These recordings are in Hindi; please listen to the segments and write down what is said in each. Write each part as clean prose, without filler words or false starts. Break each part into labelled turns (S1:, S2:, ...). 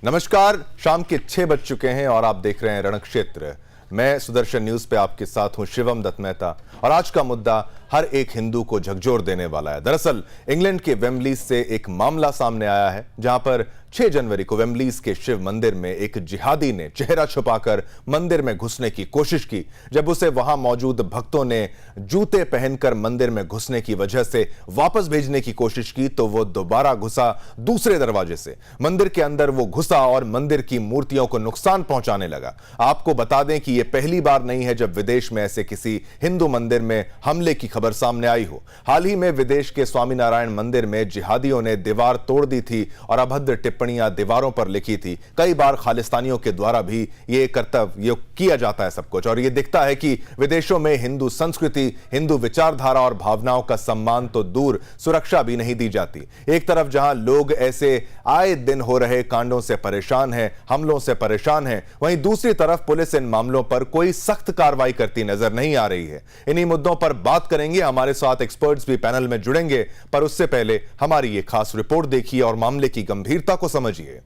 S1: नमस्कार, शाम के 6 बज चुके हैं और आप देख रहे हैं रणक्षेत्र। मैं सुदर्शन न्यूज पे आपके साथ हूं शिवम दत्त मेहता और आज का मुद्दा हर एक हिंदू को झकझोर देने वाला है। दरअसल इंग्लैंड के वेम्बली से एक मामला सामने आया है जहां पर 6 जनवरी को वेम्बलीज के शिव मंदिर में एक जिहादी ने चेहरा छुपाकर मंदिर में घुसने की कोशिश की। जब उसे वहां मौजूद भक्तों ने जूते पहनकर मंदिर में घुसने की वजह से वापस भेजने की कोशिश की तो वो दोबारा घुसा दूसरे दरवाजे से। मंदिर के अंदर वो घुसा और मंदिर की मूर्तियों को नुकसान पहुंचाने लगा। आपको बता दें कि यह पहली बार नहीं है जब विदेश में ऐसे किसी हिंदू मंदिर में हमले की खबर सामने आई हो। हाल ही में विदेश के स्वामीनारायण मंदिर में जिहादियों ने दीवार तोड़ दी थी और अभद्र टिप्पणियां दीवारों पर लिखी थी। कई बार खालिस्तानियों के द्वारा भी ये कर्तव्य किया जाता है सब कुछ, और ये दिखता है कि विदेशों में हिंदू संस्कृति, हिंदू विचारधारा और भावनाओं का सम्मान तो दूर, सुरक्षा भी नहीं दी जाती। एक तरफ जहां लोग ऐसे आए दिन हो रहे कांडों से परेशान हैं, हमलों से परेशान हैं, वहीं दूसरी तरफ पुलिस इन मामलों पर कोई सख्त कार्रवाई करती नजर नहीं आ रही है। इन्हीं मुद्दों पर बात करेंगे, हमारे साथ एक्सपर्ट्स भी पैनल में जुड़ेंगे, पर उससे पहले हमारी ये खास रिपोर्ट देखिए और मामले की गंभीरता को समझिए।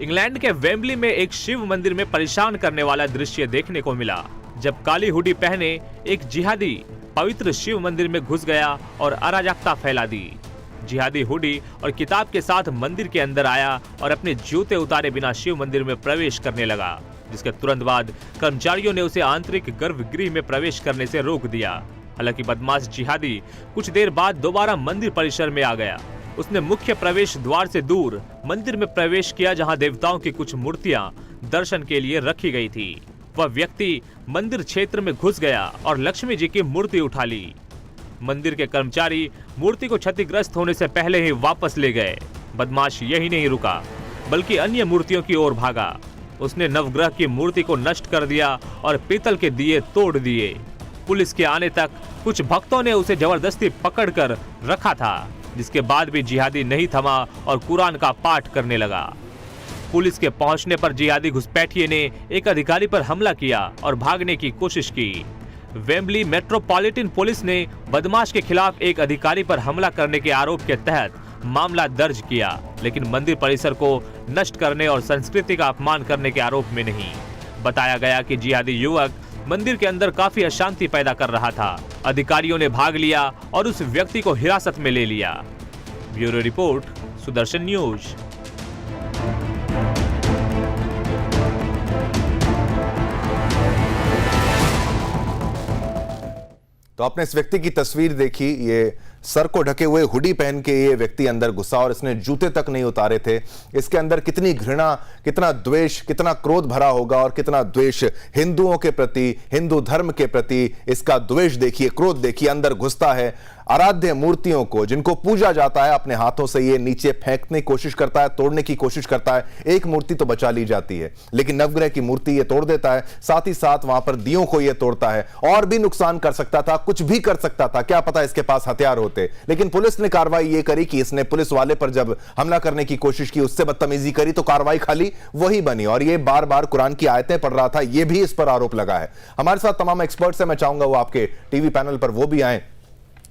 S2: इंग्लैंड के वेम्बली में एक शिव मंदिर में परेशान करने वाला दृश्य देखने को मिला, जब काली हुडी पहने एक जिहादी पवित्र शिव मंदिर में घुस गया और अराजकता फैला दी। जिहादी हुडी और किताब के साथ मंदिर के अंदर आया और अपने जूते उतारे बिना शिव मंदिर में प्रवेश करने लगा, जिसके तुरंत बाद कर्मचारियों ने उसे आंतरिक गर्भगृह में प्रवेश करने से रोक दिया। हालांकि बदमाश जिहादी कुछ देर बाद दोबारा मंदिर परिसर में आ गया। उसने मुख्य प्रवेश द्वार से दूर मंदिर में प्रवेश किया, जहां देवताओं की कुछ मूर्तियां दर्शन के लिए रखी गई थी। वह व्यक्ति मंदिर क्षेत्र में घुस गया और लक्ष्मी जी की मूर्ति उठा ली। मंदिर के कर्मचारी मूर्ति को क्षतिग्रस्त होने से पहले ही वापस ले गए। बदमाश यही नहीं रुका, बल्कि अन्य मूर्तियों की ओर भागा। उसने नवग्रह की मूर्ति को नष्ट कर दिया और पीतल के दिए तोड़ दिए। पुलिस के आने तक कुछ भक्तों ने उसे जबरदस्ती पकड़कर रखा था, जिसके बाद भी जिहादी नहीं थमा और कुरान का पाठ करने लगा। पुलिस के पहुंचने पर जिहादी घुसपैठिए ने एक अधिकारी पर हमला किया और भागने की कोशिश की। वेम्बली मेट्रोपॉलिटन पुलिस ने बदमाश के खिलाफ एक अधिकारी पर हमला करने के आरोप के तहत मामला दर्ज किया, लेकिन मंदिर परिसर को नष्ट करने और संस्कृति का अपमान करने के आरोप में नहीं। बताया गया कि जिहादी युवक मंदिर के अंदर काफी अशांति पैदा कर रहा था। अधिकारियों ने भाग लिया और उस व्यक्ति को हिरासत में ले लिया। Bureau report, Sudarshan news.
S1: तो आपने इस व्यक्ति की तस्वीर देखी, ये सर को ढके हुए हुडी पहन के ये व्यक्ति अंदर घुसा और इसने जूते तक नहीं उतारे थे। इसके अंदर कितनी घृणा, कितना द्वेष, कितना क्रोध भरा होगा और कितना द्वेष हिंदुओं के प्रति, हिंदू धर्म के प्रति इसका द्वेष देखिए, क्रोध देखिए। अंदर घुसता है, आराध्य मूर्तियों को जिनको पूजा जाता है अपने हाथों से ये नीचे फेंकने की कोशिश करता है, तोड़ने की कोशिश करता है। एक मूर्ति तो बचा ली जाती है, लेकिन नवग्रह की मूर्ति ये तोड़ देता है। साथ ही साथ वहां पर दियों को ये तोड़ता है। और भी नुकसान कर सकता था, कुछ भी कर सकता था, क्या पता इसके पास हथियार होते। लेकिन पुलिस ने कार्रवाई ये करी कि इसने पुलिस वाले पर जब हमला करने की कोशिश की, उससे बदतमीजी करी, तो कार्रवाई खाली वही बनी। और ये बार बार कुरान की आयतें पढ़ रहा था, ये भी इस पर आरोप लगा है। हमारे साथ तमाम एक्सपर्ट्स हैं, मैं चाहूंगा वो आपके टीवी पैनल पर वो भी आए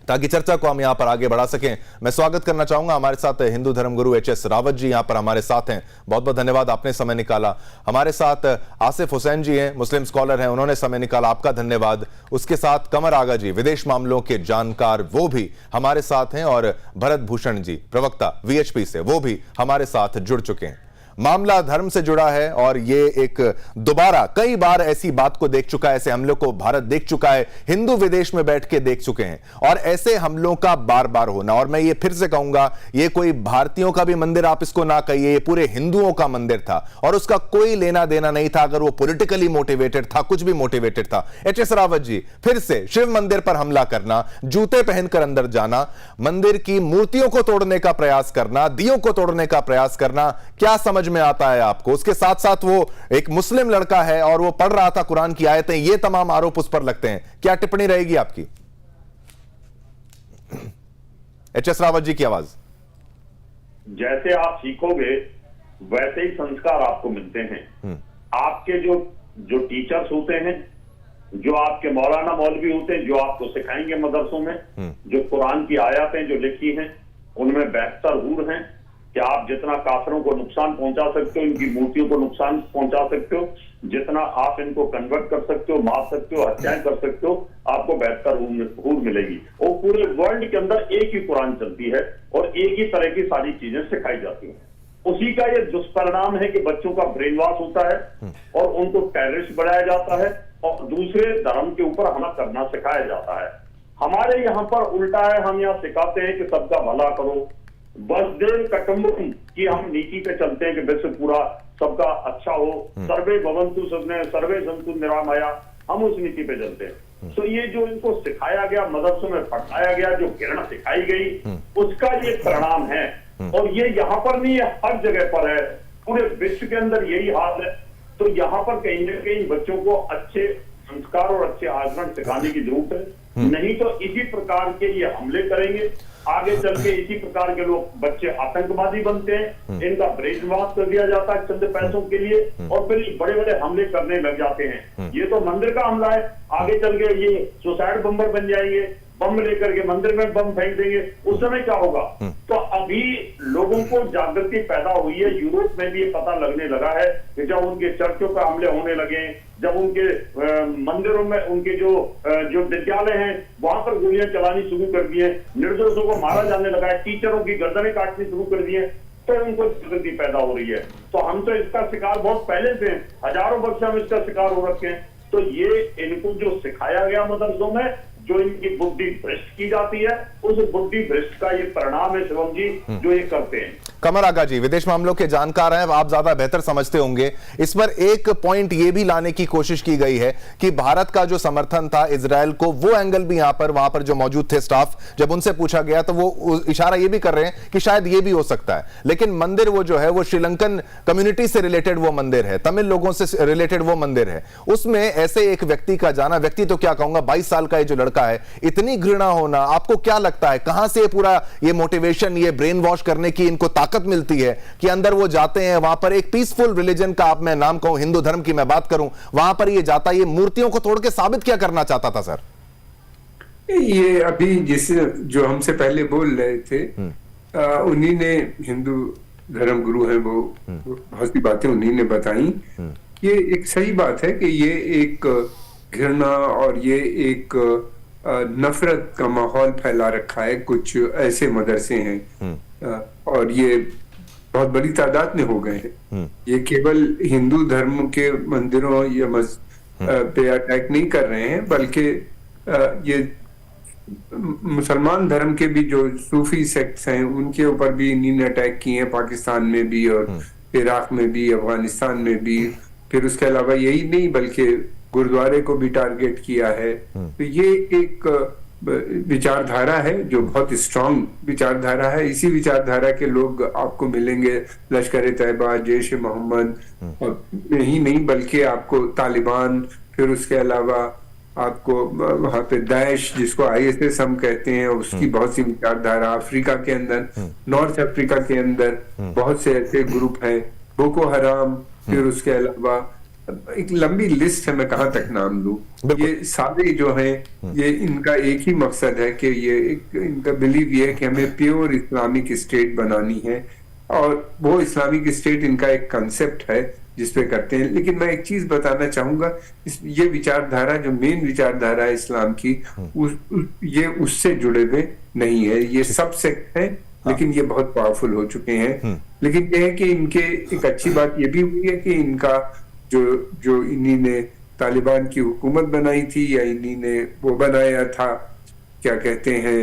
S1: ताकि चर्चा को हम यहां पर आगे बढ़ा सकें। मैं स्वागत करना चाहूंगा हमारे साथ हिंदू धर्मगुरु एच.एस. रावत जी यहां पर हमारे साथ हैं। बहुत बहुत धन्यवाद, आपने समय निकाला। हमारे साथ आसिफ हुसैन जी हैं, मुस्लिम स्कॉलर हैं, उन्होंने समय निकाला, आपका धन्यवाद। उसके साथ कमर आगा जी, विदेश मामलों के जानकार, वो भी हमारे साथ हैं। और भरत भूषण जी, प्रवक्ता वीएचपी से, वो भी हमारे साथ जुड़ चुके हैं। मामला धर्म से जुड़ा है और ये एक दोबारा कई बार ऐसी बात को देख चुका है, ऐसे हमलों को भारत देख चुका है, हिंदू विदेश में बैठ के देख चुके हैं। और ऐसे हमलों का बार बार होना, और मैं ये फिर से कहूंगा, ये कोई भारतीयों का भी मंदिर आप इसको ना कहिए, ये पूरे हिंदुओं का मंदिर था और उसका कोई लेना देना नहीं था अगर वो पॉलिटिकली मोटिवेटेड था, कुछ भी मोटिवेटेड था। एच.एस. रावत जी, फिर से शिव मंदिर पर हमला करना, जूते पहनकर अंदर जाना, मंदिर की मूर्तियों को तोड़ने का प्रयास करना, दियों को तोड़ने का प्रयास करना, क्या समझ में आता है आपको? उसके साथ साथ वो एक मुस्लिम लड़का है और वो पढ़ रहा था कुरान की आयतें, ये तमाम आरोप उस पर लगते हैं। क्या टिप्पणी रहेगी आपकी? एच.एस. रावत जी की आवाज।
S3: जैसे आप सीखोगे वैसे ही संस्कार आपको मिलते हैं। आपके जो टीचर्स होते हैं जो आपके मौलाना मौलवी होते हैं, जो आपको सिखाएंगे मदरसों में, जो कुरान की आयतें जो लिखी हैं उनमें 72 हूर हैं कि आप जितना काफिरों को नुकसान पहुंचा सकते हो, इनकी मूर्तियों को नुकसान पहुंचा सकते हो, जितना आप इनको कन्वर्ट कर सकते हो, मार सकते हो, हत्याएं कर सकते हो, आपको 72 हूर मिलेगी। और पूरे वर्ल्ड के अंदर एक ही कुरान चलती है और एक ही तरह की सारी चीजें सिखाई जाती हैं। उसी का ये दुष्परिणाम है कि बच्चों का ब्रेन वॉश होता है और उनको टेररिस्ट बनाया जाता है और दूसरे धर्म के ऊपर हमला करना सिखाया जाता है। हमारे यहाँ पर उल्टा है, हम यहाँ सिखाते हैं कि सबका भला करो, वसुधैव कुटुंबकम की हम नीति पे चलते हैं कि वैसे पूरा सबका अच्छा हो, सर्वे भवन्तु सुखिनः सर्वे सन्तु निरामया, हम उस नीति पे चलते हैं। तो ये जो इनको सिखाया गया, मदरसों में पढ़ाया गया, जो घृणा सिखाई गई, उसका ये परिणाम है। और ये यहाँ पर नहीं है, हर जगह पर है, पूरे विश्व के अंदर यही हाल है। तो यहाँ पर कहीं ना कहीं बच्चों को अच्छे संस्कार और अच्छे आचरण सिखाने की जरूरत है, नहीं तो इसी प्रकार के ये हमले करेंगे, आगे चल के इसी प्रकार के लोग बच्चे आतंकवादी बनते हैं, इनका ब्रेन वॉश कर दिया जाता है चंद पैसों के लिए और फिर बड़े बड़े हमले करने लग जाते हैं। ये तो मंदिर का हमला है, आगे चल के ये सुसाइड बम्बर बन जाएंगे, बम लेकर के मंदिर में बम फेंक देंगे, उस समय क्या होगा। तो अभी लोगों को जागृति पैदा हुई है, यूरोप में भी ये पता लगने लगा है कि जब उनके चर्चों पर हमले होने लगे, जब उनके मंदिरों में उनके जो विद्यालय हैं वहां पर गोलियां चलानी शुरू कर दी है, निर्दोषों को मारा जाने लगा है, टीचरों की गर्दनें काटनी शुरू कर दी है, तो उनको जागृति पैदा हो रही है। तो हम तो इसका शिकार बहुत पहले से हैं, हजारों वर्ष हम इसका शिकार हो रखे हैं। तो ये इनको जो सिखाया गया मदरसों में, जो इनकी बुद्धि भ्रष्ट की जाती है, उस बुद्धि भ्रष्ट का ये परिणाम है शिवम जी, जो ये करते हैं।
S1: कमर आगा जी विदेश मामलों के जानकार हैं, आप ज्यादा बेहतर समझते होंगे। इस पर एक पॉइंट ये भी लाने की कोशिश की गई है कि भारत का जो समर्थन था इजरायल को, वो एंगल भी वहां पर जो मौजूद थे स्टाफ, जब उनसे पूछा गया तो वो इशारा ये भी कर रहे हैं कि शायद ये भी हो सकता है। लेकिन मंदिर वो जो है वो श्रीलंकन कम्युनिटी से रिलेटेड वो मंदिर है, तमिल लोगों से रिलेटेड वो मंदिर है, उसमें ऐसे एक व्यक्ति का जाना, व्यक्ति तो क्या कहूंगा, 22 साल का ये जो लड़का है, इतनी घृणा होना, आपको क्या लगता है कहां से पूरा ये मोटिवेशन, ये ब्रेन वॉश करने की इनको ताकत मिलती है कि अंदर वो जाते हैं, वहां पर एक पीसफुल रिलीजन का, आप मैं नाम कहूं, हिंदू धर्म की मैं बात करूं, वहां पर ये जाता, ये मूर्तियों को तोड़ के साबित क्या करना चाहता था सर?
S4: ये अभी जिस जो हमसे पहले बोल रहे थे, उन्हीं ने, हिंदू धर्म गुरु है वो, बहुत सी बातें उन्हीं ने बताई। ये एक सही बात है कि ये एक घृणा और ये एक नफरत का माहौल फैला रखा है, कुछ ऐसे मदरसे हैं और ये बहुत बड़ी तादाद में हो गए हैं। ये केवल हिंदू धर्म के मंदिरों या पे अटैक नहीं कर रहे हैं, बल्कि ये मुसलमान धर्म के भी जो सूफी सेक्ट्स हैं उनके ऊपर भी इन्हीं अटैक किए हैं, पाकिस्तान में भी और इराक में भी, अफगानिस्तान में भी। फिर उसके अलावा यही नहीं बल्कि गुरुद्वारे को भी टारगेट किया है। तो ये एक विचारधारा है जो बहुत स्ट्रांग विचारधारा है। इसी विचारधारा के लोग आपको मिलेंगे लश्कर तैयबा, जैश मोहम्मद, और यही नहीं बल्कि आपको तालिबान, फिर उसके अलावा आपको वहां पे दाइश जिसको ISIS हम कहते हैं, उसकी बहुत सी विचारधारा। अफ्रीका के अंदर, नॉर्थ अफ्रीका के अंदर बहुत से ऐसे ग्रुप हैं, बोको हराम, फिर उसके अलावा एक लंबी लिस्ट है, मैं कहां तक नाम लूं। ये सारे जो हैं ये इनका एक ही मकसद है कि ये इनका बिलीव ये है कि हमें प्योर इस्लामिक स्टेट बनानी है, और वो इस्लामिक स्टेट इनका एक कंसेप्ट है जिसपे करते हैं। लेकिन मैं एक चीज बताना चाहूंगा, ये विचारधारा जो मेन विचारधारा है इस्लाम की, ये उससे जुड़े हुए नहीं है। ये सब सेक्ट है लेकिन ये बहुत पावरफुल हो चुके हैं। लेकिन ये है कि इनके एक अच्छी बात ये भी हुई है कि इनका जो इन्हीं ने तालिबान की हुकूमत बनाई थी, या इन्हीं ने वो बनाया था, क्या कहते हैं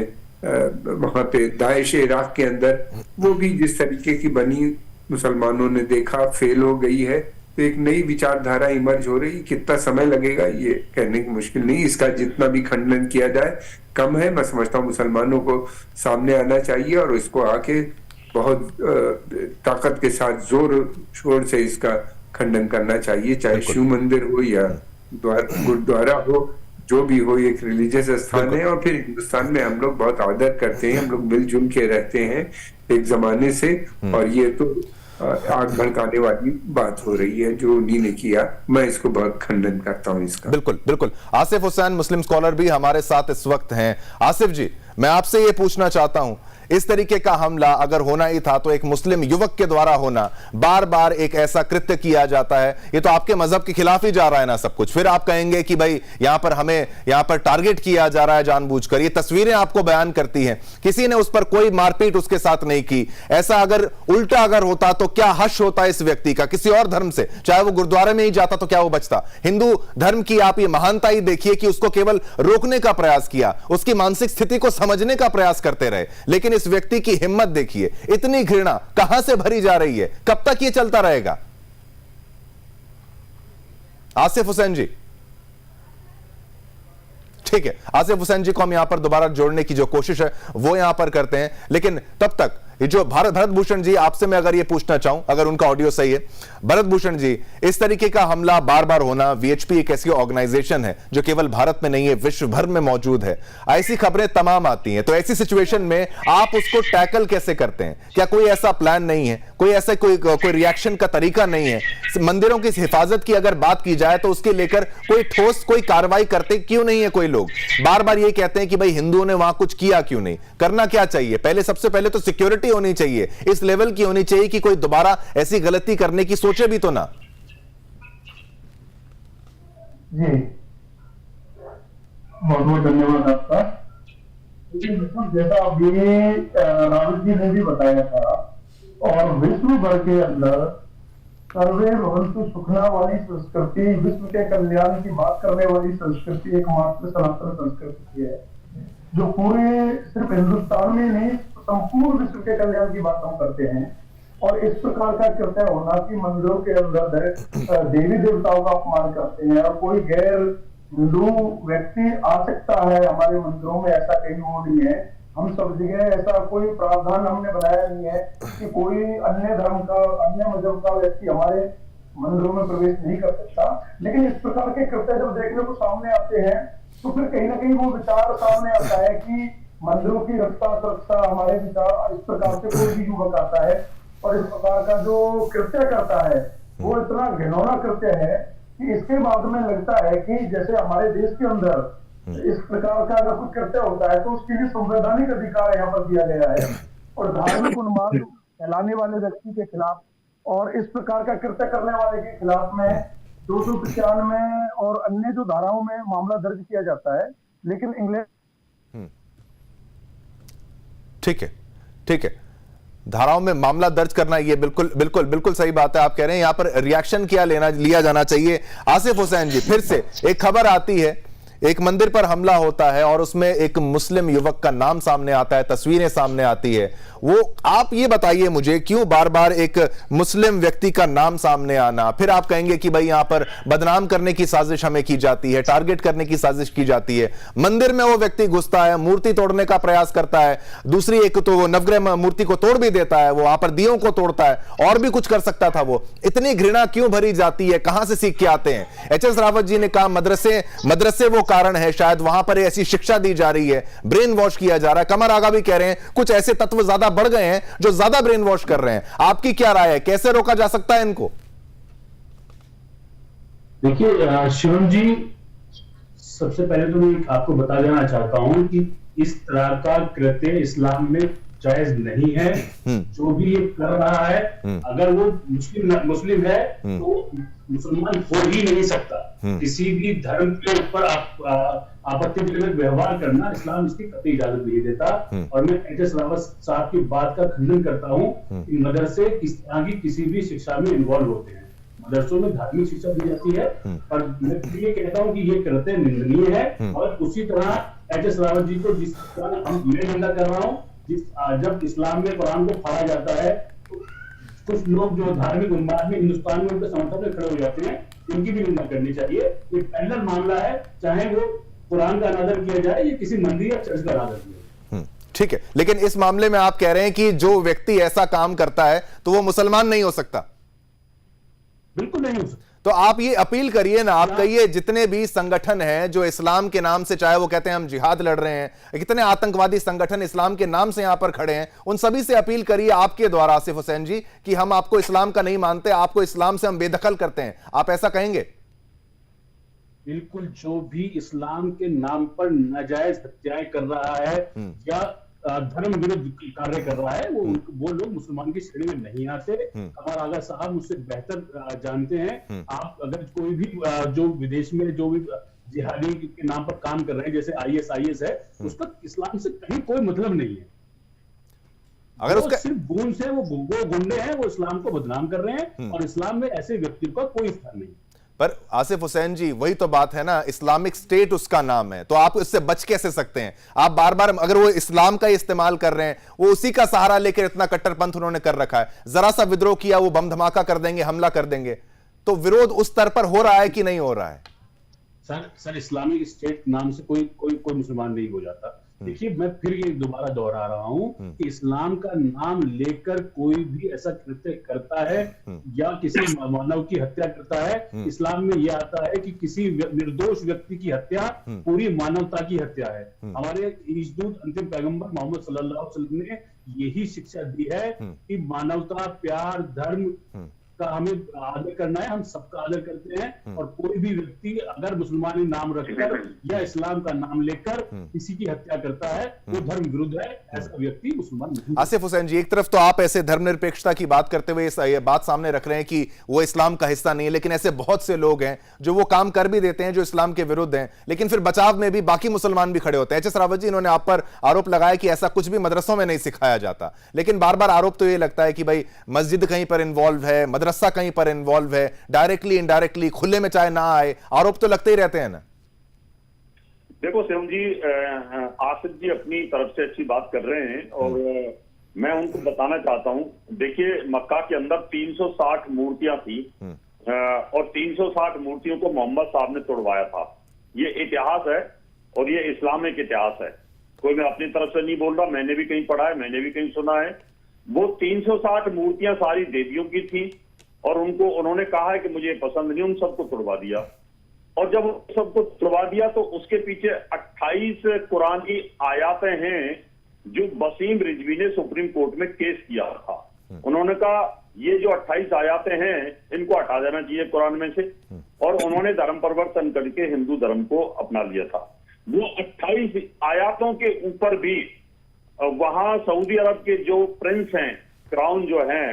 S4: वहां पे दाइश इराक के अंदर, वो भी जिस तरीके की बनी मुसलमानों ने देखा फेल हो गई है। तो एक नई विचारधारा इमर्ज हो रही, कितना समय लगेगा ये कहने की मुश्किल नहीं। इसका जितना भी खंडन किया जाए कम है। मैं समझता हूँ मुसलमानों को सामने आना चाहिए और इसको आके बहुत ताकत के साथ जोर शोर से इसका खंडन करना चाहिए, चाहे शिव मंदिर हो या गुरुद्वारा हो, जो भी हो, एक रिलीजियस स्थान है। और फिर हिंदुस्तान में हम लोग बहुत आदर करते हैं, हम लोग मिलजुल के रहते हैं एक जमाने से, और ये तो आग भड़काने वाली बात हो रही है जो उन्हीं ने किया। मैं इसको बहुत खंडन करता हूं इसका।
S1: बिल्कुल बिल्कुल। आसिफ हुसैन मुस्लिम स्कॉलर भी हमारे साथ इस वक्त हैं। आसिफ जी, मैं आपसे ये पूछना चाहता हूं, इस तरीके का हमला अगर होना ही था तो एक मुस्लिम युवक के द्वारा होना, बार बार एक ऐसा कृत्य किया जाता है, ये तो आपके मजहब के खिलाफ ही जा रहा है ना सब कुछ। फिर आप कहेंगे कि भाई यहां पर हमें यहां पर टारगेट किया जा रहा है जानबूझकर। ये तस्वीरें आपको बयान करती हैं, किसी ने उस पर कोई मारपीट उसके साथ नहीं की। ऐसा अगर उल्टा अगर होता तो क्या हश होता इस व्यक्ति का किसी और धर्म से? चाहे वो गुरुद्वारे में ही जाता तो क्या वो बचता? हिंदू धर्म की आप ये महानता ही देखिए कि उसको केवल रोकने का प्रयास किया, उसकी मानसिक स्थिति को समझने का प्रयास करते रहे, लेकिन इस व्यक्ति की हिम्मत देखिए, इतनी घृणा कहां से भरी जा रही है, कब तक ये चलता रहेगा? आसिफ हुसैन जी, ठीक है, आसिफ हुसैन जी को हम यहां पर दोबारा जोड़ने की जो कोशिश है वो यहां पर करते हैं, लेकिन तब तक ये जो भरत भूषण जी, आपसे मैं अगर ये पूछना चाहूं, अगर उनका ऑडियो सही है, भरत भूषण जी, इस तरीके का हमला बार बार होना, वीएचपी एक ऐसी ऑर्गेनाइजेशन है जो केवल भारत में नहीं है, विश्व भर में मौजूद है, ऐसी खबरें तमाम आती हैं, तो ऐसी सिचुएशन में आप उसको टैकल कैसे करते हैं? क्या कोई ऐसा प्लान नहीं है, कोई ऐसा कोई रिएक्शन का तरीका नहीं है? मंदिरों की हिफाजत की अगर बात की जाए तो उसके लेकर कोई ठोस कोई कार्रवाई करते क्यों नहीं है? कोई लोग बार बार ये कहते हैं कि भाई हिंदुओं ने वहां कुछ किया क्यों नहीं? करना क्या चाहिए? पहले, सबसे पहले तो सिक्योरिटी होनी चाहिए, इस लेवल की होनी चाहिए कि कोई दोबारा ऐसी गलती करने की सोचे भी तो ना।
S5: जी, बहुत बहुत धन्यवाद आपका। जैसा अभी रावत जी ने भी बताया था, और विश्व भर के अंदर सर्वे भवन्तु सुखना वाली संस्कृति, विश्व के कल्याण की बात करने वाली संस्कृति एकमात्र सनातन संस्कृति है, जो पूरे सिर्फ हिंदुस्तान में नहीं संपूर्ण विश्व के कल्याण की बात हम करते हैं। और इस प्रकार का कृत्य होना कि मंदिरों के अंदर देवी देवताओं का अपमान करते हैं, और कोई गैर हिंदू व्यक्ति आ सकता है हमारे मंदिरों में, ऐसा कहीं वो नहीं है। हम सब जगह ऐसा कोई प्रावधान हमने बनाया नहीं है कि कोई अन्य धर्म का, अन्य मजहब का व्यक्ति हमारे मंदिरों में प्रवेश नहीं कर सकता। लेकिन इस प्रकार के कृत्य जब देखने को सामने आते हैं तो फिर कहीं ना कहीं वो विचार सामने आता है कि मंदिरों की रक्षा सुरक्षा, हमारे विचार इस प्रकार से कोई भी युवक आता है और इस प्रकार का जो कृत्य करता है वो इतना घिनौना कृत्य है कि इसके बाद में लगता है कि जैसे हमारे देश के अंदर इस प्रकार का अगर कुछ कृत्य होता है तो उसके लिए संवैधानिक अधिकार यहाँ पर दिया गया है, और धार्मिक उन्माद फैलाने वाले व्यक्ति के खिलाफ और इस प्रकार का कृत्य करने वाले के खिलाफ में 295 और अन्य जो धाराओं में मामला दर्ज किया जाता है। लेकिन इंग्लैंड,
S1: ठीक है, ठीक है, धाराओं में मामला दर्ज करना, ये बिल्कुल बिल्कुल बिल्कुल सही बात है। आप कह रहे हैं यहां पर रिएक्शन क्या लिया जाना चाहिए। आसिफ हुसैन जी, फिर से एक खबर आती है, एक मंदिर पर हमला होता है और उसमें एक मुस्लिम युवक का नाम सामने आता है, तस्वीरें सामने आती है, वो आप ये बताइए मुझे क्यों बार बार एक मुस्लिम व्यक्ति का नाम सामने आना? फिर आप कहेंगे कि भाई यहां पर बदनाम करने की साजिश हमें की जाती है, टारगेट करने की साजिश की जाती है। मंदिर में वो व्यक्ति घुसता है, मूर्ति तोड़ने का प्रयास करता है, दूसरी एक तो वो नवग्रह मूर्ति को तोड़ भी देता है, वो वहां पर दियों को तोड़ता है, और भी कुछ कर सकता था वो। इतनी घृणा क्यों भरी जाती है? कहां से सीख के आते हैं? एच.एस. रावत जी ने कहा मदरसे वो कारण है, शायद वहां पर ऐसी शिक्षा दी जा रही है, ब्रेन वॉश किया जा रहा है। कमर आगा भी कह रहे हैं कुछ ऐसे तत्व ज्यादा बढ़ गए हैं जो ज्यादा ब्रेन वॉश कर रहे हैं। आपकी क्या राय है, कैसे रोका जा सकता है इनको?
S6: देखिए शिवम जी, सबसे पहले तो मैं आपको बता देना चाहता हूं कि इस तरह का कृत्य इस्लाम में जायज नहीं है। जो भी ये कर रहा है, अगर वो मुस्लिम है तो मुसलमान हो ही नहीं सकता। किसी भी धर्म के ऊपर आपत्तिजनक व्यवहार करना इस्लाम इसकी कतई इजाजत नहीं देता। और मैं एच.एस. रावत साहब की बात का खंडन करता हूं कि मदरसे इस तरह की किसी भी शिक्षा में इन्वॉल्व होते हैं। मदरसों में धार्मिक शिक्षा दी जाती है, और मैं ये कहता हूं कि ये कृत्य निंदनीय है। और उसी तरह एच.एस. रावत जी को जिस तरह मैं निंदा कर रहा हूँ, जब इस्लाम में कुरान को फाड़ा जाता है तो कुछ लोग जो धार्मिक उन्माद में हिंदुस्तान में उनके समर्थन में खड़े हो जाते हैं, उनकी भी निंदा करनी चाहिए। ये पैरेलल मामला है, चाहे वो कुरान का अनादर किया जाए या किसी मंदिर या चर्च का अनादर किया जाए।
S1: ठीक है, लेकिन इस मामले में आप कह रहे हैं कि जो व्यक्ति ऐसा काम करता है तो वो मुसलमान नहीं हो सकता?
S6: बिल्कुल नहीं हो सकता।
S1: तो आप ये अपील करिए ना, आप कहिए जितने भी संगठन हैं जो इस्लाम के नाम से, चाहे वो कहते हैं हम जिहाद लड़ रहे हैं, कितने आतंकवादी संगठन इस्लाम के नाम से यहां पर खड़े हैं, उन सभी से अपील करिए आपके द्वारा आसिफ हुसैन जी कि हम आपको इस्लाम का नहीं मानते, आपको इस्लाम से हम बेदखल करते हैं। आप ऐसा कहेंगे?
S6: बिल्कुल, जो भी इस्लाम के नाम पर नाजायज हत्याएं कर रहा है या धर्म विरुद्ध कार्य कर रहा है, वो लोग मुसलमान की श्रेणी में नहीं आते। हमारा आगा साहब मुझसे बेहतर जानते हैं। आप अगर कोई भी जो विदेश में जो भी जिहादी के नाम पर काम कर रहे हैं, जैसे ISIS है, उसका इस्लाम से कहीं कोई मतलब नहीं है। अगर उसका सिर्फ गूंज से वो गुंडे हैं, वो इस्लाम को बदनाम कर रहे हैं और इस्लाम में ऐसे व्यक्ति का कोई स्थान नहीं।
S1: पर आसिफ हुसैन जी, वही तो बात है ना, इस्लामिक स्टेट उसका नाम है, तो आप इससे बच कैसे सकते हैं? आप बार बार, अगर वो इस्लाम का इस्तेमाल कर रहे हैं, वो उसी का सहारा लेकर इतना कट्टरपंथ उन्होंने कर रखा है, जरा सा विद्रोह किया वो बम धमाका कर देंगे, हमला कर देंगे। तो विरोध उस स्तर पर हो रहा है कि नहीं हो रहा है?
S6: सर इस्लामिक स्टेट नाम से कोई मुसलमान नहीं हो जाता। देखिए, मैं फिर ये दोबारा दोहरा रहा हूं कि इस्लाम का नाम लेकर कोई भी ऐसा कृत्य करता है या किसी मानव की हत्या करता है, इस्लाम में यह आता है कि किसी निर्दोष व्यक्ति की हत्या पूरी मानवता की हत्या है। हमारे ईशदूत अंतिम पैगंबर मोहम्मद सल्लल्लाहु अलैहि वसल्लम ने यही शिक्षा दी है कि मानवता, प्यार, धर्म का हमें आदर करना है। हम सबका आदर करते हैं और कोई भी व्यक्ति अगर मुसलमानी नाम रखकर या इस्लाम का नाम लेकर किसी की हत्या करता है, वो धर्म विरुद्ध है। ऐसा व्यक्ति मुसलमान नहीं।
S1: आसिफ हुसैन जी, एक तरफ तो आप ऐसे धर्मनिरपेक्षता की बात करते हुए ये बात सामने रख रहे हैं कि वो इस्लाम का हिस्सा नहीं है, लेकिन ऐसे बहुत से लोग हैं जो वो काम कर भी देते हैं जो इस्लाम के विरुद्ध हैं, लेकिन फिर बचाव में भी बाकी मुसलमान भी खड़े होते हैं। HS रावत जी, इन्होंने आप पर आरोप लगाया कि ऐसा कुछ भी मदरसों में नहीं सिखाया जाता, लेकिन बार बार आरोप तो ये लगता है कि भाई मस्जिद कहीं पर इन्वॉल्व है, मदरसा कहीं पर इन्वॉल्व है, डायरेक्टली इनडायरेक्टली, खुले में चाहे ना आए, आरोप तो लगते ही रहते हैं ना।
S3: देखो शिवम जी, आसिफ जी अपनी तरफ से अच्छी बात कर रहे हैं और मैं उनको बताना चाहता हूं। देखिए, मक्का के अंदर 360 मूर्तियां थी और 360 मूर्तियों को मोहम्मद साहब ने तोड़वाया था। ये इतिहास है और ये इस्लामिक इतिहास है। कोई मैं अपनी तरफ से नहीं बोल रहा, मैंने भी कहीं पढ़ा है, मैंने भी कहीं सुना है। वो 360 मूर्तियां सारी देवियों की थी और उन्होंने कहा है कि मुझे पसंद नहीं, उन सबको तोड़वा दिया। और जब सबको तोड़वा दिया तो उसके पीछे 28 कुरान की आयातें हैं जो वसीम रिजवी ने सुप्रीम कोर्ट में केस किया था। उन्होंने कहा ये जो 28 आयातें हैं इनको हटा देना चाहिए कुरान में से, और उन्होंने धर्म परिवर्तन करके हिंदू धर्म को अपना लिया था। वो 28 आयातों के ऊपर भी वहां सऊदी अरब के जो प्रिंस हैं, क्राउन जो हैं,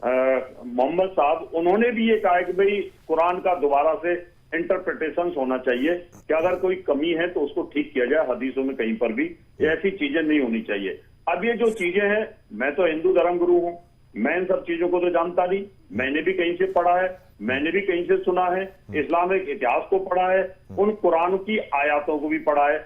S3: मोहम्मद साहब, उन्होंने भी ये कहा है कि भाई कुरान का दोबारा से इंटरप्रिटेशन होना चाहिए कि अगर कोई कमी है तो उसको ठीक किया जाए। हदीसों में कहीं पर भी ऐसी चीजें नहीं होनी चाहिए। अब ये जो चीजें हैं, मैं तो हिंदू धर्म गुरु हूं, मैं इन सब चीजों को तो जानता नहीं, मैंने भी कहीं से पढ़ा है, मैंने भी कहीं से सुना है, इस्लामिक इतिहास को पढ़ा है, उन कुरान की आयातों को भी पढ़ा है।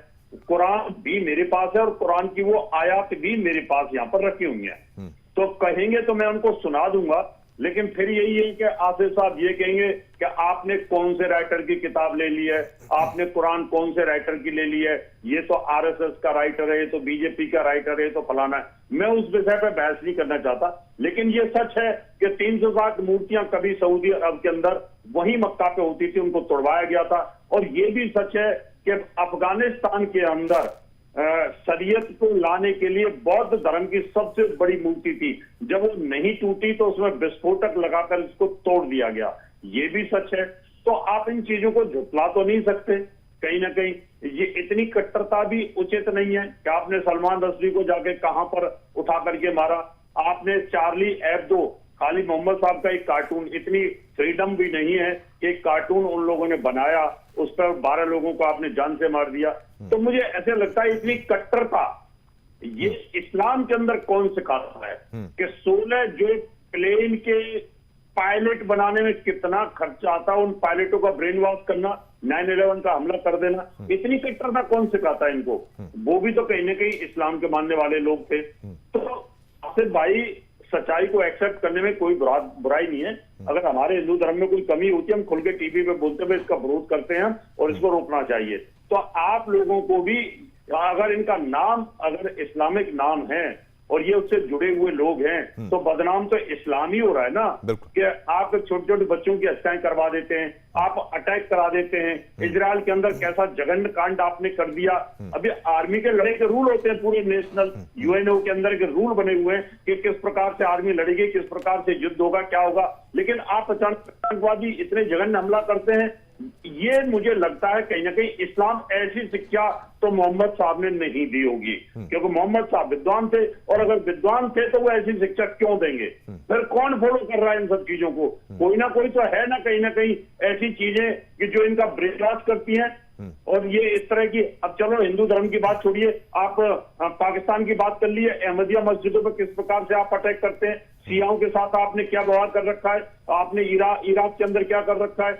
S3: कुरान भी मेरे पास है और कुरान की वो आयात भी मेरे पास यहाँ पर रखी हुई है। तो कहेंगे तो मैं उनको सुना दूंगा, लेकिन फिर यही है कि आसिफ साहब ये कहेंगे कि आपने कौन से राइटर की किताब ले ली है, आपने कुरान कौन से राइटर की ले ली है, ये तो RSS का राइटर है, ये तो BJP का राइटर है, तो फलाना है। मैं उस विषय पर बहस नहीं करना चाहता, लेकिन ये सच है कि 360 मूर्तियां कभी सऊदी अरब के अंदर वही मक्का पे होती थी, उनको तोड़वाया गया था। और ये भी सच है कि अफगानिस्तान के अंदर शरीयत को लाने के लिए बौद्ध धर्म की सबसे बड़ी मूर्ति थी, जब वो नहीं टूटी तो उसमें विस्फोटक लगाकर इसको तोड़ दिया गया। ये भी सच है। तो आप इन चीजों को झुटला तो नहीं सकते। कहीं ना कहीं ये इतनी कट्टरता भी उचित नहीं है कि आपने सलमान रश्दी को जाके कहां पर उठा करके मारा, आपने चार्ली एब्दो, खाली मोहम्मद साहब का एक कार्टून, इतनी फ्रीडम भी नहीं है कि एक कार्टून उन लोगों ने बनाया, उस पर 12 लोगों को आपने जान से मार दिया। तो मुझे ऐसे लगता है इतनी कट्टरता ये इस्लाम के अंदर कौन सिखाता है कि 16 जो प्लेन के पायलट बनाने में कितना खर्चा आता है, उन पायलटों का ब्रेन वॉश करना, 9/11 का हमला कर देना, इतनी कट्टरता कौन सिखाता है इनको? वो भी तो कहीं ना कहीं इस्लाम के मानने वाले लोग थे। तो आसिफ भाई, सच्चाई को एक्सेप्ट करने में कोई बुराई नहीं है। अगर हमारे हिंदू धर्म में कोई कमी होती है, हम खुल के टीवी पे बोलते हुए इसका विरोध करते हैं और इसको रोकना चाहिए। तो आप लोगों को भी, अगर इनका नाम अगर इस्लामिक नाम है और ये उससे जुड़े हुए लोग हैं, तो बदनाम तो इस्लाम ही हो रहा है ना। कि आप छोटे छोटे बच्चों की हत्याएं करवा देते हैं, आप अटैक करा देते हैं। इजराइल के अंदर कैसा जघन्य कांड आपने कर दिया। अभी आर्मी के लड़ाई के रूल होते हैं, पूरे नेशनल यूएनओ के अंदर के रूल बने हुए हैं कि किस प्रकार से आर्मी लड़ेगी, किस प्रकार से युद्ध होगा, क्या होगा। लेकिन आप अचानक आतंकवादी इतने जघन्य हमला करते हैं। ये मुझे लगता है कहीं ना कहीं इस्लाम ऐसी शिक्षा तो मोहम्मद साहब ने नहीं दी होगी, क्योंकि मोहम्मद साहब विद्वान थे, और अगर विद्वान थे तो वो ऐसी शिक्षा क्यों देंगे। फिर कौन फॉलो कर रहा है इन सब चीजों को? कोई ना कोई तो है ना कहीं ऐसी चीजें कि जो इनका ब्रेन वॉश करती हैं। और ये इस तरह की, अब चलो हिंदू धर्म की बात छोड़िए, आप पाकिस्तान की बात कर लिए, अहमदिया मस्जिदों पर किस प्रकार से आप अटैक करते हैं, शियाओं के साथ आपने क्या व्यवहार कर रखा है, आपने इराक के अंदर क्या कर रखा है,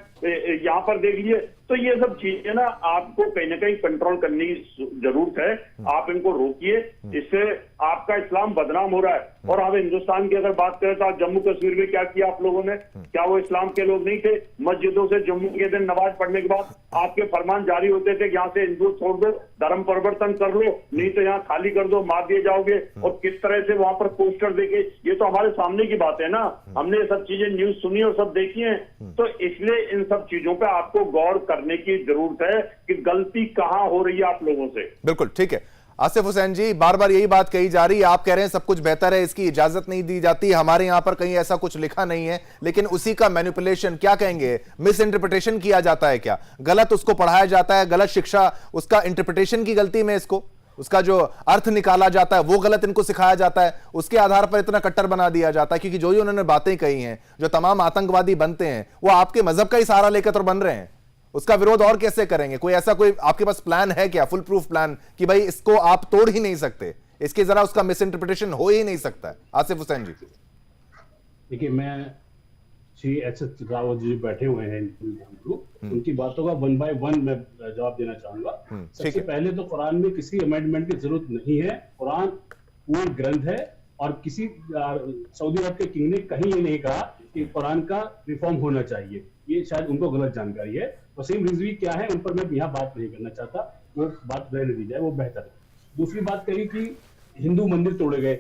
S3: यहाँ पर देख लिए। तो ये सब चीजें ना आपको कहीं ना कहीं कंट्रोल करने की जरूरत है। आप इनको रोकिए, इससे आपका इस्लाम बदनाम हो रहा है। और अब हिंदुस्तान की अगर बात करें तो आज जम्मू कश्मीर में क्या किया आप लोगों ने? क्या वो इस्लाम के लोग नहीं थे? मस्जिदों से जम्मू के दिन नमाज पढ़ने के बाद आपके फरमान जारी होते थे कि यहाँ से हिंदू छोड़ दो, धर्म परिवर्तन कर लो, नहीं तो यहाँ खाली कर दो, मार दिए जाओगे। और किस तरह से वहां पर पोस्टर देके, ये तो हमारे सामने की बात है ना, हमने ये सब चीजें न्यूज सुनी और सब देखी है। तो इसलिए इन सब चीजों पे आपको गौर करने की जरूरत है कि गलती कहां हो रही है आप लोगों से।
S1: बिल्कुल ठीक है आसिफ हुसैन जी, बार बार यही बात कही जा रही है, आप कह रहे हैं सब कुछ बेहतर है, इसकी इजाजत नहीं दी जाती, हमारे यहां पर कहीं ऐसा कुछ लिखा नहीं है, लेकिन उसी का मैनिपुलेशन, क्या कहेंगे, मिस इंटरप्रिटेशन किया जाता है, क्या गलत उसको पढ़ाया जाता है, गलत शिक्षा, उसका इंटरप्रिटेशन की गलती में इसको, उसका जो अर्थ निकाला जाता है वो गलत इनको सिखाया जाता है, उसके आधार पर इतना कट्टर बना दिया जाता है। क्योंकि जो उन्होंने बातें कही हैं, जो तमाम आतंकवादी बनते हैं वो आपके मजहब का ही सहारा लेकर तो बन रहे हैं, उसका विरोध और कैसे करेंगे? कोई ऐसा कोई आपके पास प्लान है क्या, फुल प्रूफ प्लान, कि भाई इसको आप तोड़ ही नहीं सकते, इसके जरा उसका मिस इंटरप्रिटेशन हो ही नहीं सकता है? आसिफ हुसैन जी
S6: देखिए, मैं श्री एस रावत जी बैठे हुए हैं, उनकी बातों का 1 बाय 1 मैं जवाब देना चाहूंगा। सबसे पहले तो कुरान में किसी अमेंडमेंट की जरूरत नहीं है, कुरान पूर्ण ग्रंथ है, और किसी सऊदी अरब के किंग ने कहीं ये नहीं कहा कि कुरान का रिफॉर्म होना चाहिए। ये शायद उनको गलत जानकारी है। वसीम रिजवी क्या है उन पर मैं यहाँ बात नहीं करना चाहता, वो बात रहने दी जाए, वो बेहतर है। दूसरी बात कही कि हिंदू मंदिर तोड़े गए,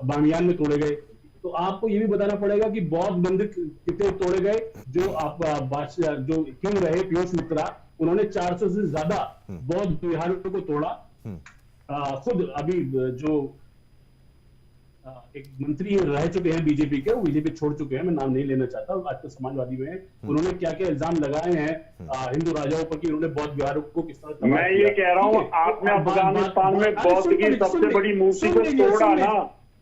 S6: बामियान में तोड़े गए, तो आपको ये भी बताना पड़ेगा कि बौद्ध मंदिर कितने तोड़े गए। जो आप बादशाह जो किंग रहे पीयूष मित्रा, उन्होंने 400 से ज्यादा बौद्ध विहारों को तोड़ा। खुद अभी जो एक मंत्री रह चुके हैं बीजेपी के, वो बीजेपी छोड़ चुके हैं, मैं नाम नहीं लेना चाहता, आजकल समाजवादी में हैं, उन्होंने क्या क्या इल्जाम लगाए हैं हिंदू राजाओं पर कि उन्होंने बौद्ध विहारों को किस तरह।
S3: मैं ये कह रहा हूँ, आपने अफगानिस्तान में बौद्ध की सबसे बड़ी मूर्ति को तोड़ा ना,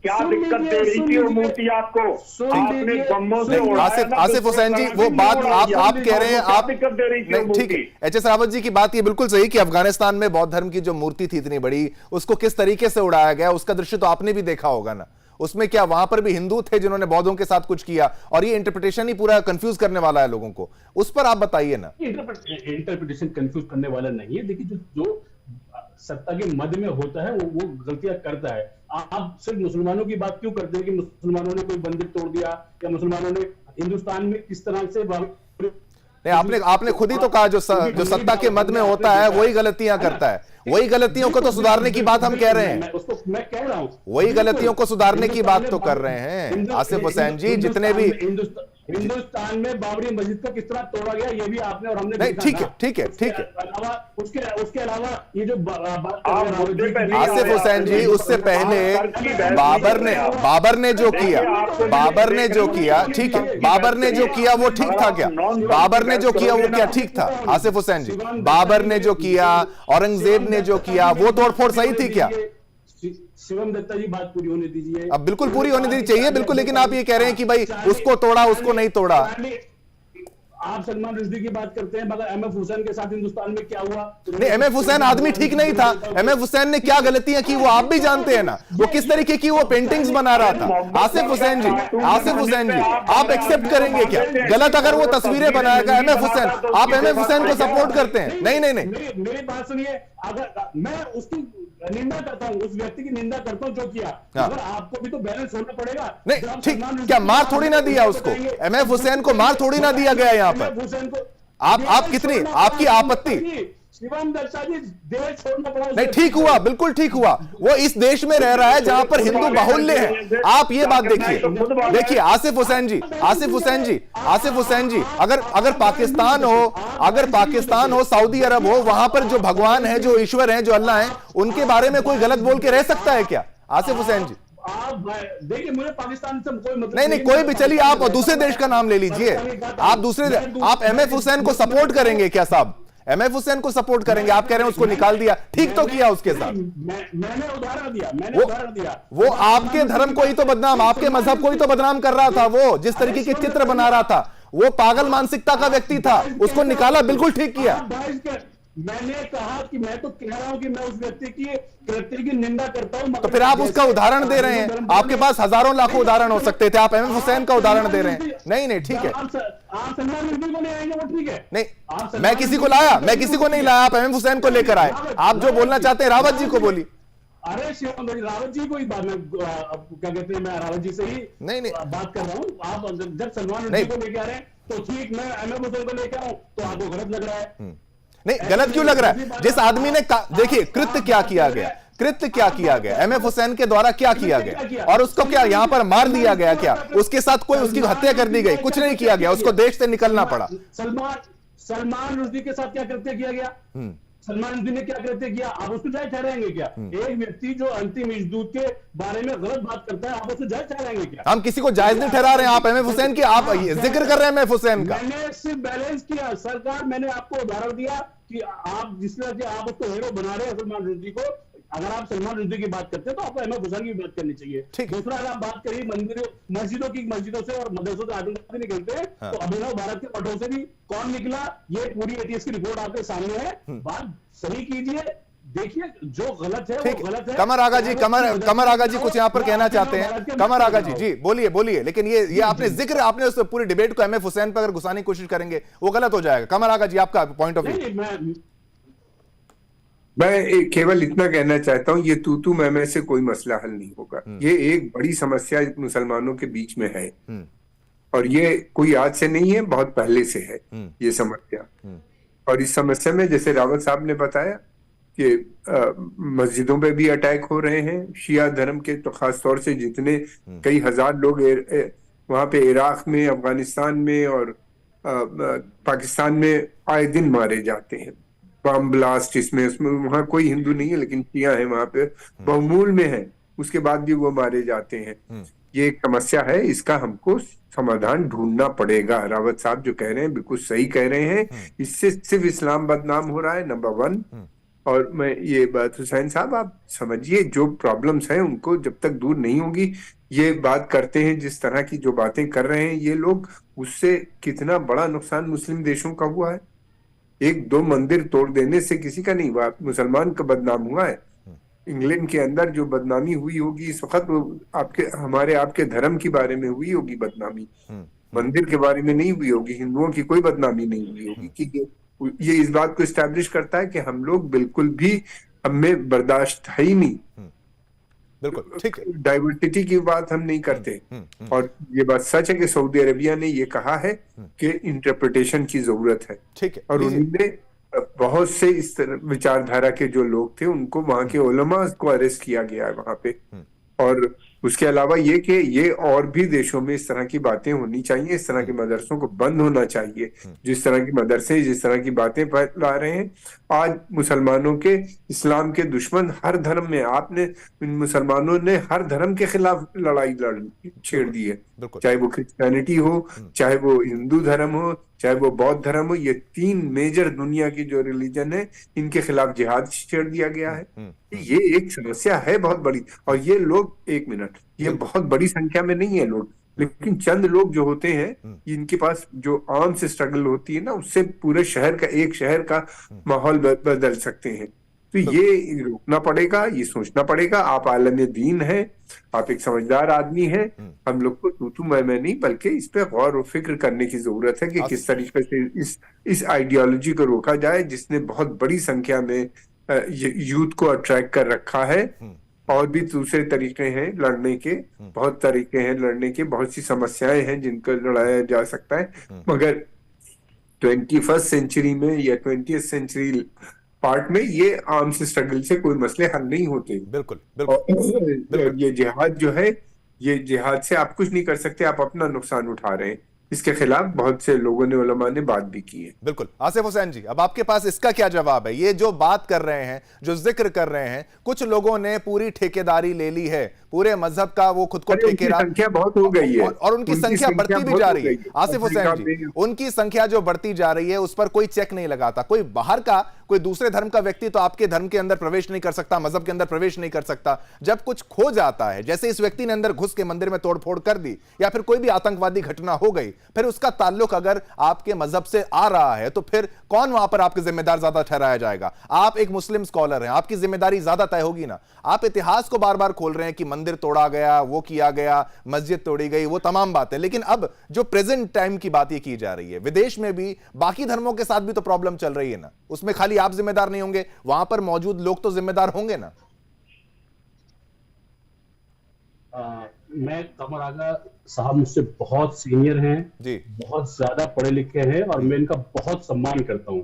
S3: क्या दिक्कत दे रही थी वो मूर्ति आपको? आपने बम्बों से
S1: आसिफ हुसैन जी, वो बात आप कह रहे हैं, आप
S3: दिक्कत दे रही थी।
S1: ठीक है, एच.एस. रावत जी की बात ये बिल्कुल सही कि अफगानिस्तान में बौद्ध धर्म की जो मूर्ति थी इतनी बड़ी, उसको किस तरीके से उड़ाया गया, उसका दृश्य तो आपने भी देखा होगा ना। उसमें क्या वहां पर भी हिंदू थे जिन्होंने बौद्धों के साथ कुछ किया, और ये इंटरप्रिटेशन ही पूरा कंफ्यूज करने वाला है लोगों को, उस पर आप बताइए ना।
S6: इंटरप्रिटेशन कंफ्यूज करने वाला नहीं है। देखिए, जो सत्ता के मद में होता है वो गलतियां करता है। आप सिर्फ मुसलमानों की बात क्यों करते हैं कि मुसलमानों ने कोई मंदिर तोड़ दिया, या मुसलमानों ने हिंदुस्तान में किस तरह से
S1: नहीं, आपने खुद ही तो कहा जो सत्ता के मद में होता है वही गलतियां करता है, वही गलतियों को तो सुधारने की बात हम कह रहे हैं,
S6: मैं कह रहा हूं,
S1: वही गलतियों को सुधारने की बात तो कर रहे हैं आसिफ हुसैन जी। जितने भी
S6: हिंदुस्तान में बाबरी मस्जिद को किस तरह तोड़ा गया ये भी आपने और हमने
S1: नहीं, ठीक है।
S6: उसके अलावा ये जो
S1: आसिफ हुसैन जी, उससे पहले बाबर ने जो किया, ठीक है, बाबर ने जो किया वो ठीक था क्या? बाबर ने जो किया वो क्या ठीक था? आसिफ हुसैन जी, बाबर ने जो किया, औरंगजेब ने जो किया, वो तोड़फोड़ सही थी क्या?
S6: शिवम दत्ता जी, बात पूरी होने दीजिए।
S1: अब बिल्कुल पूरी होने दीजिए, चाहिए बिल्कुल, लेकिन आप ये कह रहे हैं कि भाई उसको तोड़ा, उसको नहीं तोड़ा।
S6: आप सलमान रुश्दी की बात करते हैं, मगर एमएफ हुसैन के साथ हिंदुस्तान में क्या हुआ?
S1: नहीं, एमएफ हुसैन आदमी ठीक नहीं था। एमएफ हुसैन ने क्या गलतियां की वो आप भी जानते हैं ना, वो किस तरीके की वो पेंटिंग्स बना रहा था। आसिफ हुसैन जी, आप एक्सेप्ट करेंगे क्या? गलत अगर वो तस्वीरें बनाएगा एमएफ हुसैन, आप एमएफ हुसैन को सपोर्ट करते हैं? नहीं,
S6: मेरी बात सुनिए, अगर मैं उसकी निंदा करता हूं, उस व्यक्ति की निंदा करता हूं जो किया, अगर आपको भी तो बैलेंस होना पड़ेगा।
S1: नहीं, ठीक, क्या मार थोड़ी ना दिया उसको, एमएफ हुसैन को मार थोड़ी ना दिया गया यहाँ पर। आप कितनी, आपकी आपत्ति,
S6: शिवम दत्ता जी देश छोड़ना पड़ा।
S1: नहीं, ठीक हुआ, बिल्कुल ठीक हुआ। वो इस देश में रह रहा है जहां पर हिंदू बाहुल्य है। आप ये बात देखिए, देखिए आसिफ हुसैन जी, आसिफ हुसैन जी, आसिफ हुसैन जी, अगर पाकिस्तान हो, अगर पाकिस्तान हो, सऊदी अरब हो, वहां पर जो भगवान है, जो ईश्वर है, जो अल्लाह है, उनके बारे में कोई गलत बोल के रह सकता है क्या आसिफ हुसैन जी?
S6: आप देखिए, मुझे पाकिस्तान से कोई मतलब
S1: नहीं, कोई भी, चलिए आप दूसरे देश का नाम ले लीजिए। आप एमएफ हुसैन को सपोर्ट करेंगे क्या साहब? एमएफ हुसैन को सपोर्ट करेंगे? आप कह रहे हैं उसको निकाल दिया, ठीक तो किया उसके साथ।
S6: मैंने उदाहरण दिया,
S1: वो आपके धर्म को ही तो बदनाम, आपके मजहब को ही तो बदनाम कर रहा था। वो जिस तरीके के चित्र बना रहा था, वो पागल मानसिकता का व्यक्ति था, उसको निकाला, बिल्कुल ठीक किया।
S6: मैंने कहा कि मैं तो कह रहा हूं कि मैं उस व्यक्ति की कृत्य की निंदा करता हूं।
S1: तो फिर आप उसका उदाहरण दे रहे हैं। आपके पास हजारों लाखों उदाहरण हो सकते थे, आप एमएफ हुसैन का उदाहरण दे रहे हैं। नहीं ठीक है,
S6: आप सलमान रुश्दी को ले आएंगे, वो ठीक है।
S1: नहीं, मैं किसी को लाया, मैं किसी को नहीं लाया, आप एमएफ हुसैन को लेकर आए। आप जो बोलना चाहते हैं रावत जी को बोली।
S6: अरे शिवम भाई, रावत जी को ही बात में क्या कहते हैं, मैं रावत जी से ही
S1: नहीं
S6: बात कर रहा हूँ। आप जब सलमान रुश्दी को लेके आ रहे हैं तो ठीक, मैं एमएफ हुसैन को लेकर आ रहा हूँ तो आपको गलत लग रहा है।
S1: नहीं, गलत क्यों लग रहा है? जिस आदमी ने देखिए कृत्य क्या किया गया, कृत्य क्या किया गया, एमएफ हुसैन के द्वारा क्या किया गया, और उसको क्या यहां पर मार दिया गया क्या? उसके साथ कोई उसकी हत्या कर दी गई? कुछ नहीं किया गया, उसको देश से निकलना पड़ा।
S6: सलमान रुश्दी के साथ क्या कृत्य किया गया? सलमान रुश्दी ने क्या कृत्य किया? आप उसको जायज ठहराएंगे क्या? एक व्यक्ति जो अंतिम इजदूत के बारे में गलत बात करता है, आप उसको जायज ठहराएंगे क्या?
S1: हम किसी को जायज नहीं ठहरा रहे हैं। आप एमएफ हुसैन की आप जिक्र कर रहे हैं एमएफ हुसैन का।
S6: मैंने सिर्फ बैलेंस किया सरकार। मैंने आपको उदाहरण दिया कि आप जिस तरह से आप उसको हीरो बना रहे हैं सलमान रुश्दी को, अगर आप सलमान रुश्दी की बात करते हैं तो आपको एमएफ हुसैन की बात करनी चाहिए। दूसरा, अगर आप बात करिए मस्जिदों से और मदरसों से आतंकवादी निकलते हैं, तो अभिनव भारत के मठों से भी कौन निकला, ये पूरी एटीएस की रिपोर्ट आपके सामने है। बात सही कीजिए, देखिए जो गलत है वो गलत है।
S1: कमर आगा जी, कमर आगा जी कुछ यहाँ पर कहना चाहते हैं। कमर आगा जी बोलिए। लेकिन ये आपने जिक्र, आपने उस पूरी डिबेट को एमएफ हुसैन पर अगर घुसाने की कोशिश करेंगे वो गलत हो जाएगा। कमर आगा जी, आपका पॉइंट ऑफ व्यू।
S4: मैं केवल इतना कहना चाहता हूँ, ये तू मैं से कोई मसला हल नहीं होगा। ये एक बड़ी समस्या मुसलमानों के बीच में है, और ये कोई आज से नहीं है, बहुत पहले से है ये समस्या। और इस समस्या में जैसे रावत साहब ने बताया कि मस्जिदों पे भी अटैक हो रहे हैं, शिया धर्म के, तो खास तौर से जितने कई हजार लोग वहां पे इराक में, अफगानिस्तान में और पाकिस्तान में आए दिन मारे जाते हैं। बम ब्लास्ट इसमें उसमें, वहां कोई हिंदू नहीं है लेकिन शिया है वहां पे, बहुमूल में है, उसके बाद भी वो मारे जाते हैं। ये एक समस्या है, इसका हमको समाधान ढूंढना पड़ेगा। रावत साहब जो कह रहे हैं बिल्कुल सही कह रहे हैं। इससे सिर्फ इस्लाम बदनाम हो रहा है, नंबर 1। और मैं ये बात, हुसैन साहब आप समझिए, जो प्रॉब्लम्स हैं उनको जब तक दूर नहीं होगी, ये बात करते हैं जिस तरह की जो बातें कर रहे हैं ये लोग, उससे कितना बड़ा नुकसान मुस्लिम देशों का हुआ है। 1-2 मंदिर तोड़ देने से किसी का नहीं हुआ, मुसलमान का बदनाम हुआ है। इंग्लैंड के अंदर जो बदनामी हुई होगी इस वक्त हमारे आपके धर्म के बारे में हुई होगी बदनामी, मंदिर के बारे में नहीं हुई होगी। हिंदुओं की कोई बदनामी नहीं हुई होगी। कि ये इस बात को एस्टैब्लिश करता है कि हम लोग बिल्कुल भी, हमें बर्दाश्त है ही नहीं,
S1: बिल्कुल ठीक है,
S4: डाइवर्सिटी की बात हम नहीं करते। और ये बात सच है कि सऊदी अरेबिया ने ये कहा है कि इंटरप्रिटेशन की जरूरत है।
S1: ठीक है,
S4: और उन्होंने बहुत से इस तरह विचारधारा के जो लोग थे उनको, वहां के उलमा को अरेस्ट किया गया है वहां पे। और उसके अलावा ये कि ये और भी देशों में इस तरह की बातें होनी चाहिए, इस तरह के मदरसों को बंद होना चाहिए। जिस तरह की मदरसे जिस तरह की बातें फैला रहे हैं, आज मुसलमानों के, इस्लाम के दुश्मन हर धर्म में, आपने इन मुसलमानों ने हर धर्म के खिलाफ लड़ाई छेड़ दी है, चाहे वो क्रिश्चियनिटी हो, चाहे वो हिंदू धर्म हो, चाहे वो बौद्ध धर्म हो। ये 3 मेजर दुनिया की जो रिलीजन है, इनके खिलाफ जिहाद छेड़ दिया गया है। ये एक समस्या है बहुत बड़ी। और ये लोग, 1 मिनट, ये बहुत बड़ी संख्या में नहीं है लोग, लेकिन चंद लोग जो होते हैं, इनके पास जो आर्म्स स्ट्रगल होती है ना, उससे पूरे शहर का, एक शहर का माहौल बदल सकते हैं। तो ये रोकना पड़ेगा, ये सोचना पड़ेगा। आप आलम दीन हैं, आप एक समझदार आदमी हैं, हम लोग को तू मैं नहीं, बल्कि इस पे गौर और फिक्र करने की जरूरत है कि किस तरीके से इस आइडियोलॉजी को रोका जाए, जिसने बहुत बड़ी संख्या में यूथ को अट्रैक्ट कर रखा है। और भी दूसरे तरीके हैं लड़ने के, बहुत तरीके हैं लड़ने के, बहुत सी समस्याएं हैं जिनको लड़ाया जा सकता है। मगर 21st सेंचुरी में या 20th सेंचुरी पार्ट में ये आर्म्स स्ट्रगल से कोई मसले हल नहीं होते।
S1: बिल्कुल बिल्कुल
S4: और ये जिहाद जो है, ये जिहाद से आप कुछ नहीं कर सकते, आप अपना नुकसान उठा रहे हैं। इसके खिलाफ बहुत से लोगों ने, उलमा ने बात भी की है।
S1: बिल्कुल। आसिफ हुसैन जी, अब आपके पास इसका क्या जवाब है? ये जो बात कर रहे हैं, जो जिक्र कर रहे हैं, कुछ लोगों ने पूरी ठेकेदारी ले ली है, पूरे मजहब का वो खुद को ठेकेदार,
S4: संख्या बहुत हो गई है
S1: और उनकी संख्या बढ़ती भी जा रही है। आसिफ हुसैन जी, उनकी संख्या जो बढ़ती जा रही है उस पर कोई चेक नहीं लगाता। कोई बाहर का, कोई दूसरे धर्म का व्यक्ति तो आपके धर्म के अंदर प्रवेश नहीं कर सकता, मजहब के अंदर प्रवेश नहीं कर सकता। जब कुछ खो जाता है, जैसे इस व्यक्ति ने अंदर घुस के मंदिर में तोड़फोड़ कर दी, या फिर कोई भी आतंकवादी घटना हो गई, फिर उसका ताल्लुक अगर आपके मजहब से आ रहा है, तो फिर कौन वहां पर आपके जिम्मेदार ज्यादा ठहराया जाएगा? आप एक मुस्लिम स्कॉलर हैं, आपकी जिम्मेदारी ज्यादा तय होगी ना। आप इतिहास को बार बार खोल रहे हैं कि मंदिर तोड़ा गया, वो किया गया, मस्जिद तोड़ी गई, वो तमाम बातें, लेकिन अब जो प्रेजेंट टाइम की बात ये की जा रही है, विदेश में भी बाकी धर्मों के साथ भी तो प्रॉब्लम चल रही है ना। उसमें खाली आप जिम्मेदार नहीं होंगे, वहां पर मौजूद लोग तो जिम्मेदार होंगे ना।
S6: मैं कमर आगा साहब मुझसे बहुत सीनियर हैं
S1: जी,
S6: बहुत ज्यादा पढ़े लिखे हैं, और मैं इनका बहुत सम्मान करता हूं।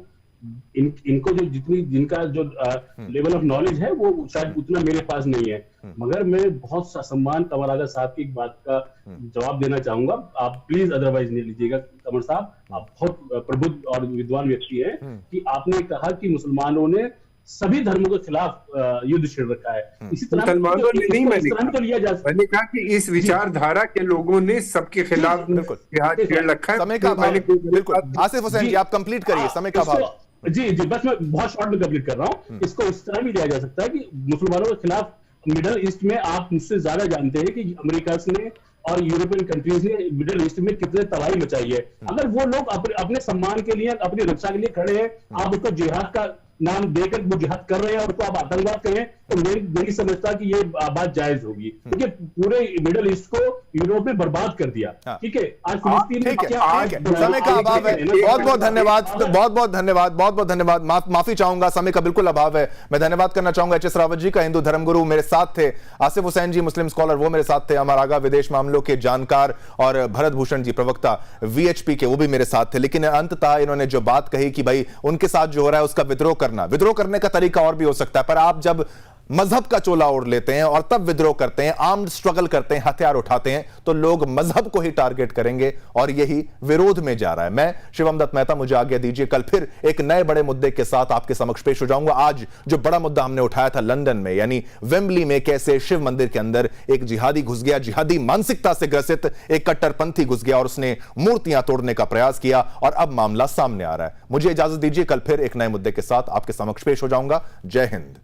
S6: इनको जो जिनका जो लेवल ऑफ नॉलेज है वो शायद उतना मेरे पास नहीं है, मगर मैं बहुत सा सम्मान कमर आगा साहब की एक बात का जवाब देना चाहूंगा। आप प्लीज अदरवाइज नहीं लीजिएगा। कमर साहब, आप बहुत प्रबुद्ध और विद्वान व्यक्ति हैं कि आपने कहा कि मुसलमानों ने सभी धर्मों के खिलाफ युद्ध छेड़ रखा है। इसी तरह
S4: मैंने कहा कि इस विचारधारा के लोगों ने सबके खिलाफ जिहाद छेड़ रखा है।
S1: समय का अभाव। बिल्कुल आसिफ हुसैन जी, आप कंप्लीट करिए, समय का अभाव।
S6: जी, बस मैं बहुत शॉर्ट में कंप्लीट कर रहा हूँ। इसको इस तरह भी दिया जा सकता है कि मुसलमानों के खिलाफ मिडल ईस्ट में, आप मुझसे ज्यादा जानते हैं कि अमेरिका ने और यूरोपियन कंट्रीज ने मिडिल ईस्ट में कितने तबाही मचाई है। अगर वो लोग अपने सम्मान के लिए, अपनी रक्षा के लिए खड़े हैं, आप उसको जिहाद का नाम देकर वो जिहाद कर रहे हैं और उसको आप आतंकवाद करें, तो मैं नहीं समझता कि ये बात जायज होगी, क्योंकि पूरे मिडिल ईस्ट को यूरोप में बर्बाद कर दिया। ठीक है, आज फिलिस्तीन में
S1: समय का अभाव है। बहुत बहुत धन्यवाद, बहुत बहुत धन्यवाद, बहुत बहुत धन्यवाद। माफी चाहूंगा, समय का बिल्कुल अभाव है। मैं धन्यवाद करना चाहूंगा एच एस रावत जी का, हिंदू धर्मगुरु मेरे साथ थे। आसिफ हुसैन जी, मुस्लिम स्कॉलर, वो मेरे साथ थे। अमर आगा, विदेश मामलों के जानकार, और भरत भूषण जी, प्रवक्ता वीएचपी के, वो भी मेरे साथ थे। लेकिन अंततः इन्होंने जो बात कही कि भाई उनके साथ जो हो रहा है उसका विद्रोह करने का तरीका और भी हो सकता है, पर आप जब मजहब का चोला ओढ़ लेते हैं और तब विद्रोह करते हैं, आर्म्ड स्ट्रगल करते हैं, हथियार उठाते हैं, तो लोग मजहब को ही टारगेट करेंगे, और यही विरोध में जा रहा है। मैं शिवम दत्त मेहता, मुझे आज्ञा दीजिए। कल फिर एक नए बड़े मुद्दे के साथ आपके समक्ष पेश हो जाऊंगा। आज जो बड़ा मुद्दा हमने उठाया था लंदन में, यानी वेम्बली में कैसे शिव मंदिर के अंदर एक जिहादी घुस गया, जिहादी मानसिकता से ग्रसित एक कट्टरपंथी घुस गया और उसने मूर्तियां तोड़ने का प्रयास किया, और अब मामला सामने आ रहा है। मुझे इजाजत दीजिए, कल फिर एक नए मुद्दे के साथ आपके समक्ष पेश हो जाऊंगा। जय हिंद।